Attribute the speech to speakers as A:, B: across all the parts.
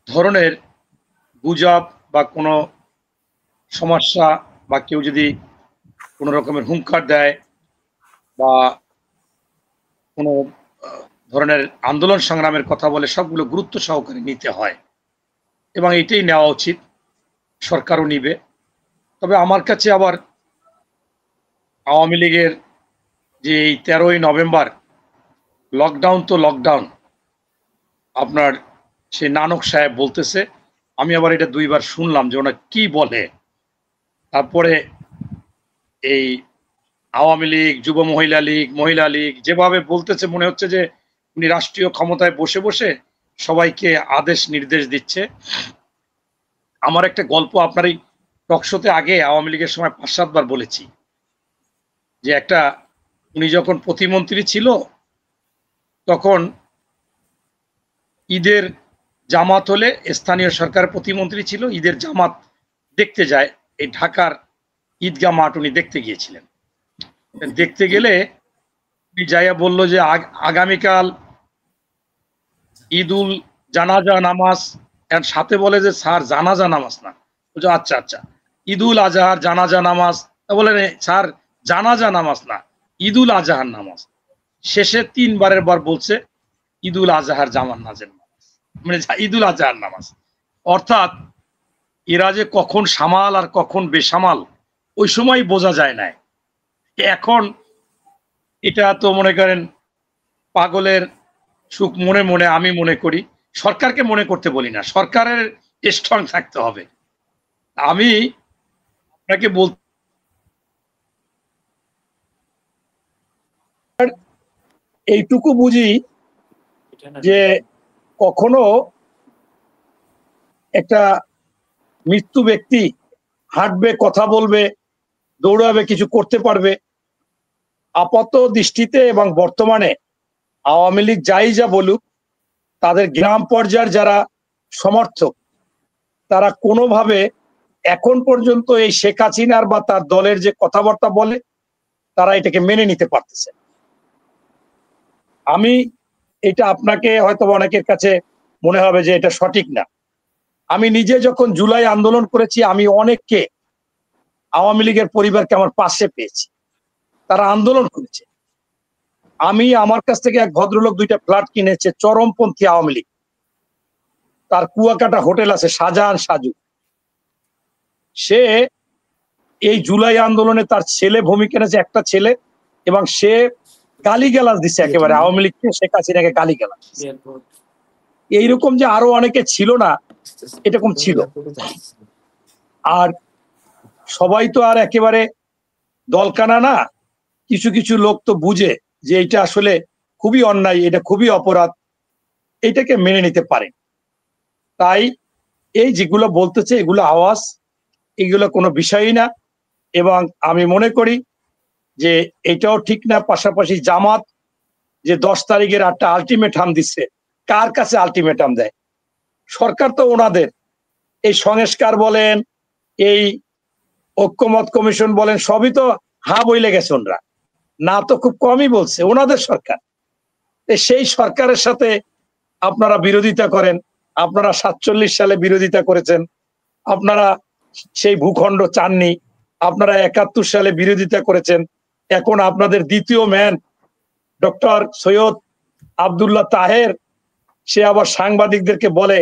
A: ধরনের গুজব বা কোনো সমস্যা বা কেউ যদি কোনো রকমের হুঙ্কার দেয় বা কোনো ধরনের আন্দোলন সংগ্রামের কথা বলে, সবগুলো গুরুত্ব সহকারে নিতে হয় এবং এটাই নেওয়া উচিত, সরকারও নিবে। তবে আমার কাছে আবার আওয়ামী লীগের যে এই 13ই নভেম্বর লকডাউন তো লকডাউন, আপনার সে নানক সাহেব বলতেছে, আমি আবার এটা 2 বার শুনলাম যে ওনা কি বলে। তারপরে এই আওয়ামী লীগ, যুব মহিলা লীগ, মহিলা লীগ যেভাবে বলতেছে, মনে হচ্ছে যে উনি রাষ্ট্রীয় ক্ষমতায় বসে বসে সবাইকে আদেশ নির্দেশ দিচ্ছে। আমার একটা গল্প আপনার এই টকশোতে আগে আওয়ামী লীগের সময় 5-7 বার বলেছি যে একটা উনি যখন প্রতিমন্ত্রী ছিল তখন ঈদের জামাত হলে, স্থানীয় সরকারের প্রতিমন্ত্রী ছিল, ঈদের জামাত দেখতে যায় এই ঢাকার ঈদগাহ মাঠ উনি দেখতে গিয়েছিলেন। দেখতে গেলে উনি যাইয়া বলল যে আগামীকাল ঈদুল জানাজা নামাজ, এর সাথে বলে যে স্যার জানাজা নামাজ না, বলছে আচ্ছা আচ্ছা ঈদুল আজহার জানাজা নামাজ, বলেন স্যার জানাজা নামাজ না, ঈদুল আজহার নামাজ। শেষে 3 বারের বার বলছে ঈদুল আজহার জামান নাজের নামাজ, মানে ঈদুল আজহার নামাজ। অর্থাৎ এরা যে কখন সামাল আর কখন বেসামাল ওই সময় বোঝা যায় না। এখন এটা তো মনে করেন পাগলের সুখ মনে মনে, আমি মনে করি। সরকারকে মনে করতে বলি না, সরকারের স্ট্রং থাকতে হবে। আমি আপনাকে বল এইটুকু বুঝি যে কখনো একটা মৃত্যু ব্যক্তি হাঁটবে, কথা বলবে, দৌড়াবে, কিছু করতে পারবে। আপাত দৃষ্টিতে এবং বর্তমানে আওয়ামী লীগ যাই যা বলুক, তাদের গ্রাম পর্যায়ের যারা সমর্থক, তারা কোনোভাবে এখন পর্যন্ত এই শেখ হাসিনার বা তার দলের যে কথাবার্তা বলে, তারা এটাকে মেনে নিতে পারতেছে। আমি এটা আপনাকে হয়তো অনেকের কাছে মনে হবে যে এটা সঠিক না। আমি নিজে যখন জুলাই আন্দোলন করেছি, আমি অনেককে আওয়ামী লীগের পরিবারকে আমার পাশে পেয়েছি, তারা আন্দোলন করেছে। আমি আমার কাছ থেকে এক ভদ্রলোক 2টা ফ্ল্যাট কিনেছে, চরমপন্থী আওয়ামী লীগ, তার কুয়াকাটা হোটেল আছে, শাহজাহান সাজু। সে এই জুলাই আন্দোলনে তার ছেলে ভূমিকা নিয়েছে, একটা ছেলে, এবং সে গালিগালাজ দিচ্ছে একেবারে আওয়ামী লীগকে, শেখ হাসিনাকে গালিগালাজ। এইরকম যে আরো অনেকে ছিল না, এরকম ছিল। আর সবাই তো আর একেবারে দলকানা না, কিছু কিছু লোক তো বুঝে যে এটা আসলে খুবই অন্যায়, এটা খুবই অপরাধ, এটাকে মেনে নিতে পারে। তাই এই যেগুলো বলতেছে এগুলো আওয়াজ, এগুলো কোনো বিষয়ই না। এবং আমি মনে করি যে এটাও ঠিক না। পাশাপাশি জামাত যে 10 তারিখের একটা আলটিমেটাম দিচ্ছে, কার কাছে আলটিমেটাম দেয়? সরকার তো ওনাদের। এই সংস্কার বলেন, এই ঐক্যমত কমিশন বলেন, সবই তো হা বইলে গেছে ওনরা, না তো খুব কমই বলছে, ওনাদের সরকার। সেই সরকারের সাথে আপনারা বিরোধিতা করেন। আপনারা 47 সালে বিরোধিতা করেছেন, আপনারা সেই ভূখণ্ড চাননি, আপনারা 71 সালে বিরোধিতা করেছেন। এখন আপনাদের দ্বিতীয় ম্যান ডক্টর সৈয়দ আব্দুল্লাহ তাহের, সে আবার সাংবাদিকদেরকে বলে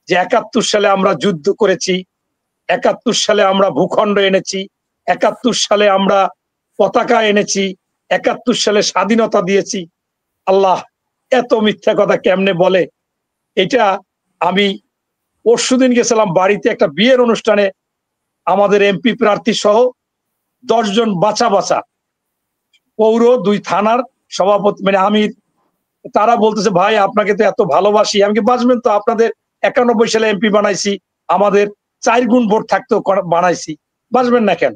A: যে 71 সালে আমরা যুদ্ধ করেছি, 71 সালে আমরা ভূখণ্ড এনেছি, 71 সালে আমরা পতাকা এনেছি, 71 সালে স্বাধীনতা দিয়েছি। আল্লাহ, এত মিথ্যা কথা কেমনে বলে? এটা আমি পরশুদিন গেছিলাম বাড়িতে একটা বিয়ের অনুষ্ঠানে, আমাদের এমপি প্রার্থী সহ 10 জন বাছা বাছা, পৌর 2 থানার সভাপতি, মানে আমি, তারা বলতেছে ভাই আপনাকে তো এত ভালোবাসি। আমি কি বাঁচবেন তো, আপনাদের 91 সালে এমপি বানাইছি, আমাদের 4 গুণ ভোট থাকতেও বানাইছি, বাঁচবেন না কেন?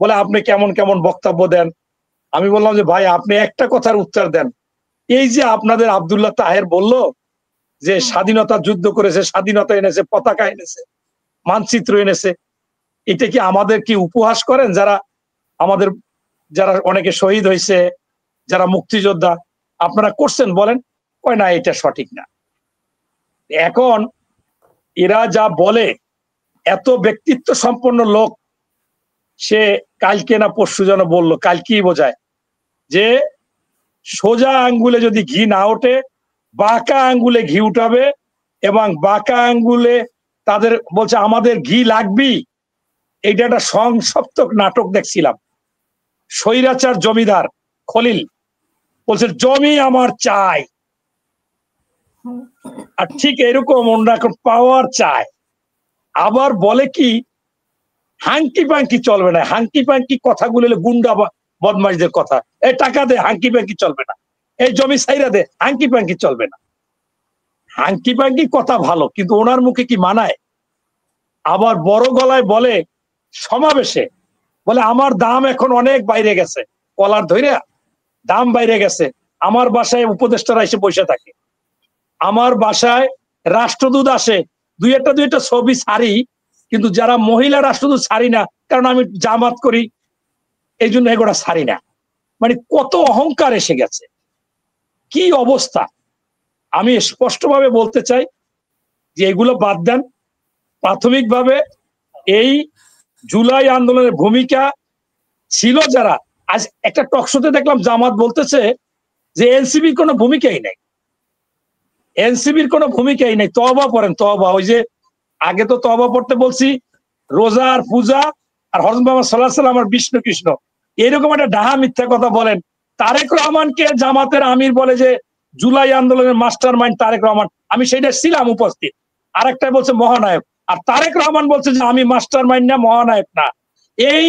A: বলে আপনি কেমন কেমন বক্তব্য দেন। আমি বললাম যে ভাই আপনি একটা কথার উত্তর দেন, এই যে আপনাদের আব্দুল্লাহ তাহের বলল যে স্বাধীনতা যুদ্ধ করেছে, স্বাধীনতা এনেছে, পতাকা এনেছে, মানচিত্র এনেছে, এটা কি আমাদের কি উপহাস করেন? যারা আমাদের, যারা অনেকে শহীদ হয়েছে, যারা মুক্তিযোদ্ধা, আপনারা করছেন বলেন? কয় না, এটা সঠিক না। এখন এরা যা বলে, এত ব্যক্তিত্ব সম্পন্ন লোক, সে কালকে না পরশু যেন বললো, কালকেই বোঝায় যে সোজা আঙ্গুলে যদি ঘি না ওঠে, বাঁকা আঙ্গুলে ঘি উঠাবে, এবং বাঁকা আঙ্গুলে তাদের বলছে আমাদের ঘি লাগবেই। এইটা একটা সংসপ্তক নাটক দেখছিলাম। স্বৈরাচার জমিদার খলিল বলছে জমি আমার চাই, আর ঠিক এরকম ওনারা এখন পাওয়ার চায়। আবার বলে কি হাঙ্কি পাঙ্কি চলবে না, হাঙ্কি পাঙ্কি কথাগুলো গুন্ডা বদমাইশদের কথা। এই টাকা দে, হাঙ্কি পাঙ্কি চলবে না, এই জমি সাইরা দে, হাঙ্কি পাঙ্কি চলবে না। হাঙ্কি পাঙ্কি কথা ভালো, কিন্তু ওনার মুখে কি মানায়? আবার বড় গলায় বলে সমাবেশে, বলে আমার দাম এখন অনেক বাইরে গেছে, কলার ধরে দাম বাইরে গেছে। আমার বাসায় উপদেষ্টারা এসে বসে থাকে, আমার বাসায় রাষ্ট্রদূত আসে, দুই একটা ছবি ছাড়ি, কিন্তু যারা মহিলা রাষ্ট্রদূত ছাড়ি না, কারণ আমি জামাত করি, এই জন্য এগুলো ছাড়ি না। মানে কত অহংকার এসে গেছে, কি অবস্থা! আমি স্পষ্টভাবে বলতে চাই যে এগুলো বাদ দেন। প্রাথমিকভাবে এই জুলাই আন্দোলনের ভূমিকা ছিল যারা, আজ একটা টকশোতে দেখলাম জামাত বলতেছে যে এনসিবির কোনো ভূমিকাই নাই, এনসিবির কোনো ভূমিকাই নাই। তওবা পড়েন, তওবা। ওই যে আগে তো তওবা পড়তে বলছি, রোজা আর পূজা আর হযরত মুহাম্মদ সাল্লাল্লাহু আলাইহি ওয়াসাল্লাম আর বিষ্ণু কৃষ্ণ, এরকম একটা ডাহা মিথ্যা কথা বলেন। তারেক রহমানকে জামাতের আমির বলে যে জুলাই আন্দোলনের মাস্টার মাইন্ড তারেক রহমান, আমি সেটা ছিলাম উপস্থিত। আরেকটা বলছে মহানায়ক, আর তারেক রহমান বলছে যে আমি মাস্টার মাইন্ড না, মহানায়ক না। এই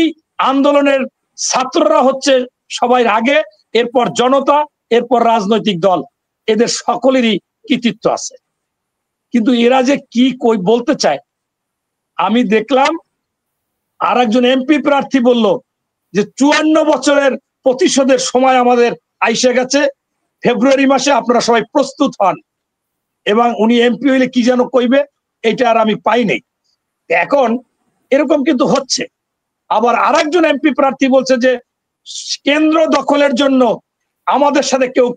A: আন্দোলনের ছাত্ররা হচ্ছে সবাই আগে, এরপর জনতা, এরপর রাজনৈতিক দল, এদের সকলেরই কৃতিত্ব আছে। কিন্তু এরা যে কি কই বলতে চায়, আমি দেখলাম আর একজন এমপি প্রার্থী বলল যে 54 বছরের প্রতিশোধের সময় আমাদের আইসে গেছে, ফেব্রুয়ারি মাসে আপনারা সবাই প্রস্তুত হন। এবং উনি এমপি হইলে কি যেন কইবে, এটা আর আমি পাই নাই। এখন এরকম কিন্তু হচ্ছে। আবার আরেকজন এমপি প্রার্থী বলছে যে কেন্দ্র দখলের জন্য আমাদের সাথে কেউ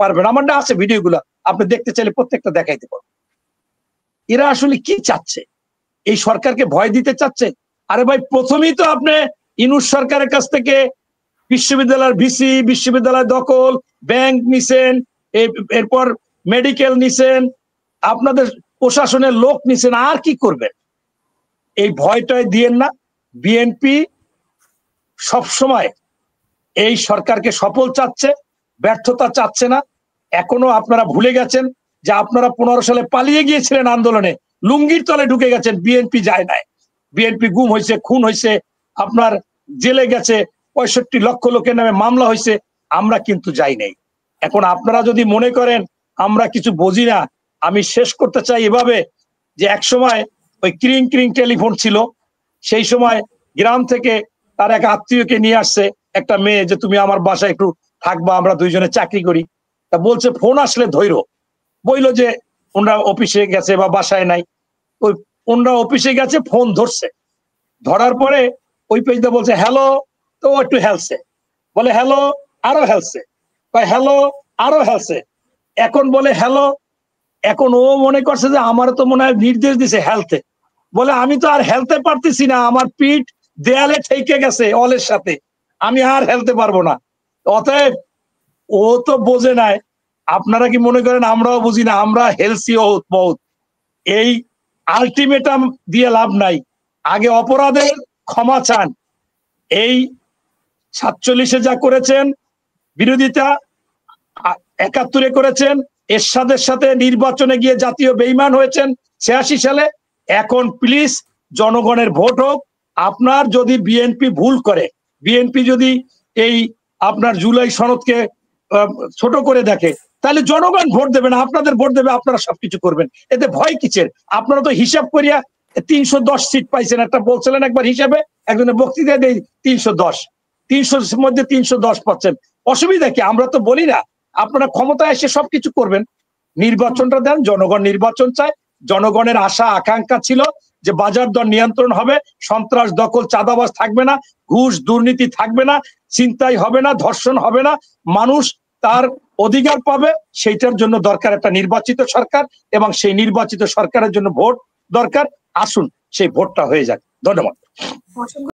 A: পারবে না। আমার না আছে ভিডিওগুলো, আপনি দেখতে চাইলে প্রত্যেকটা দেখাইতে পারবো। এরা আসলে কি চাচ্ছে? এই সরকারকে ভয় দিতে চাচ্ছে? আরে ভাই, প্রথমেই তো আপনি ইউনূস সরকারের কাছ থেকে বিশ্ববিদ্যালয়ের ভিসি, বিশ্ববিদ্যালয় দখল, ব্যাংক নিছেন, এরপর মেডিকেল নিছেন, আপনাদের প্রশাসনের লোক নিছেন, আর কি করবেন? এই ভয়টাই দিয়েন না। বিএনপি সবসময় এই সরকারকে সফল চাচ্ছে, ব্যর্থতা চাচ্ছে না। এখনো আপনারা ভুলে গেছেন যে আপনারা 15 সালে পালিয়ে গিয়েছিলেন আন্দোলনে, লুঙ্গির তলে ঢুকে গেছেন, বিএনপি যায় নাই। বিএনপি গুম হয়েছে, খুন হয়েছে, আপনার জেলে গেছে, 65 লক্ষ লোকের নামে মামলা হয়েছে, আমরা কিন্তু যাই নাই। এখন আপনারা যদি মনে করেন আমরা কিছু বুঝি না, আমি শেষ করতে চাই এভাবে যে এক সময় ওই ক্রিং ক্রিং টেলিফোন ছিল, সেই সময় গ্রাম থেকে তার এক আত্মীয়কে নিয়ে আসছে একটা মেয়ে, যে তুমি আমার বাসায় একটু থাকবা, আমরা দুইজনে চাকরি করি। তা বলছে ফোন আসলে ধৈর্য, বইলো যে ওনারা অফিসে গেছে বা বাসায় নাই। ওই ওনারা অফিসে গেছে, ফোন ধরছে, ধরার পরে ওই পেজটা বলছে হ্যালো, তো একটু হেলছে, বলে হ্যালো, আরো হেলছে, হ্যালো, আরো হেলছে, এখন বলে হ্যালো। এখন ও মনে করছে যে আমার তো মনে হয় নির্দেশ দিছে হেলতে, বলে আমি তো আর হেলতে পারতেছি না, আমার পিঠ দেয়ালে ঠেকে গেছে অলের সাথে, আমি আর হেলতে পারবো না। অতএব ও তো বোঝে নাই, আপনারা কি মনে করেন আমরাও বুঝি না? আমরা হেলসি বহুত। এই আলটিমেটাম দিয়ে লাভ নাই, আগে অপরাধের ক্ষমা চান। এই 47-এ যা করেছেন বিরোধিতা, 71-এ করেছেন, এরশাদের সাথে নির্বাচনে গিয়ে জাতীয় বেঈমান হয়েছেন 86 সালে। এখন প্লিজ জনগণের ভোট হোক। আপনার যদি বিএনপি ভুল করে, বিএনপি যদি এই আপনার জুলাই সনদকে ছোট করে দেখে, তাহলে জনগণ ভোট দেবে না, আপনাদের ভোট দেবে, আপনারা সবকিছু করবেন। এতে ভয় কিসের? আপনারা তো হিসাব করিয়া 310 সিট পাইছেন, একটা বলছিলেন একবার হিসাবে, একজনের বক্তৃতা দেই 310, 300 মধ্যে 310 পাচ্ছেন, অসুবিধা কি? আমরা তো বলি না আপনারা ক্ষমতায় এসে সবকিছু করবেন। নির্বাচনটা দেন, জনগণ নির্বাচন চায়। জনগণের আশা আকাঙ্ক্ষা ছিল যে বাজার দর নিয়ন্ত্রণ হবে, সন্ত্রাস, দখল, চাঁদাবাজ থাকবে না, ঘুষ দুর্নীতি থাকবে না, ছিনতাই হবে না, ধর্ষণ হবে না, মানুষ তার অধিকার পাবে। সেইটার জন্য দরকার একটা নির্বাচিত সরকার, এবং সেই নির্বাচিত সরকারের জন্য ভোট দরকার, আসুন সেই ভোটটা হয়ে যাক। ধন্যবাদ।